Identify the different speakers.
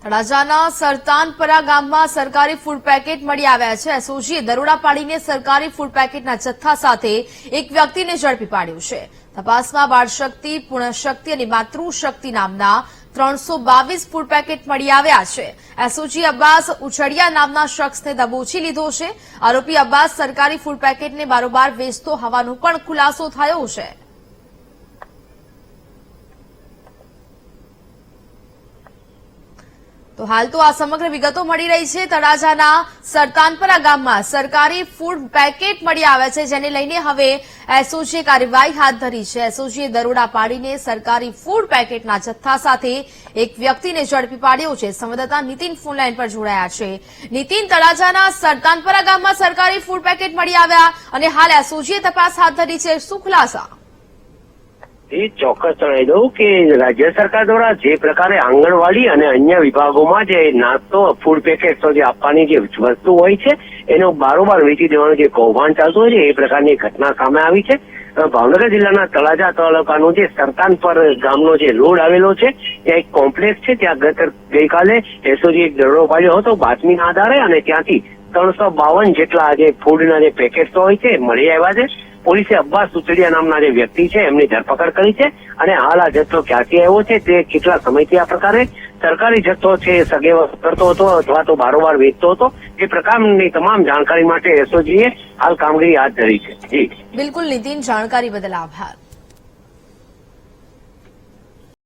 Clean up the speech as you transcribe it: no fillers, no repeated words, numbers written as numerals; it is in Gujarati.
Speaker 1: તળાજાના સરતાનપરા ગામમાં સરકારી ફૂડ પેકેટ મળી આવ્યા છે। એસઓજીએ દરોડા પાડીને સરકારી ફૂડ પેકેટના જથ્થા સાથે એક વ્યક્તિને ઝડપી પાડ્યો છે। તપાસમાં બાળશક્તિ, પૂર્ણશક્તિ અને માતૃશક્તિ નામના 322 ફૂડ પેકેટ મળી આવ્યા છે। એસઓજી અબ્બાસ ઉછડિયા નામના શખ્સને દબોચી લીધો છે। આરોપી અબ્બાસ સરકારી ફૂડ પેકેટને બારોબાર વેચતો હોવાનો પણ ખુલાસો થયો છે। તો હાલ તો આ સમગ્ર વિગતો મળી રહી છે। તળાજાના સરતાનપરા ગામમાં સરકારી ફૂડ પેકેટ મળી આવ્યા છે, જેને લઈને હવે એસઓજીએ કાર્યવાહી હાથ ધરી છે। એસઓજીએ દરોડા પાડીને સરકારી ફૂડ પેકેટના જથ્થા સાથે એક વ્યક્તિને ઝડપી પાડ્યો છે। સંવાદદાતા નીતિન ફોનલાઈન પર જોડાયા છે। નીતિન, તળાજાના સરતાનપરા ગામમાં સરકારી ફૂડ પેકેટ મળી આવ્યા અને હાલ એસઓજીએ તપાસ હાથ ધરી છે, શું ખુલાસા?
Speaker 2: એ ચોક્કસ જણાવી દઉં કે રાજ્ય સરકાર દ્વારા જે પ્રકારે આંગણવાડી અને અન્ય વિભાગોમાં જે નાસ્તો ફૂડ પેકેટ જે આપવાની જે વસ્તુ હોય છે એનો બારોબાર વેચી દેવાનું જે કૌભાંડ ચાલતું હોય છે એ પ્રકારની ઘટના સામે આવી છે। ભાવનગર જિલ્લાના તળાજા તાલુકાનો જે સરતાનપર ગામનો જે રોડ આવેલો છે ત્યાં એક કોમ્પ્લેક્સ છે, ત્યાં ગઈકાલે એસઓજી એક દરોડો પાડ્યો હતો બાતમીના આધારે અને ત્યાંથી 352 જેટલા જે ફૂડના જે પેકેટ હોય છે મળી આવ્યા છે। પોલીસે અબ્બાસ ઉછડિયા નામના જે વ્યક્તિ છે એમની ધરપકડ કરી છે અને હાલ આ જથ્થો ક્યાંથી આવ્યો છે તે કેટલા સમયથી આ પ્રકારે સરકારી જથ્થો છે સગેવા કરતો હતો અથવા તો બારોબાર વેચતો હતો એ પ્રકારની તમામ જાણકારી માટે એસઓજીએ હાલ કામગીરી હાથ ધરી છે। જી
Speaker 1: બિલકુલ નીતિન, જાણકારી બદલ આભાર।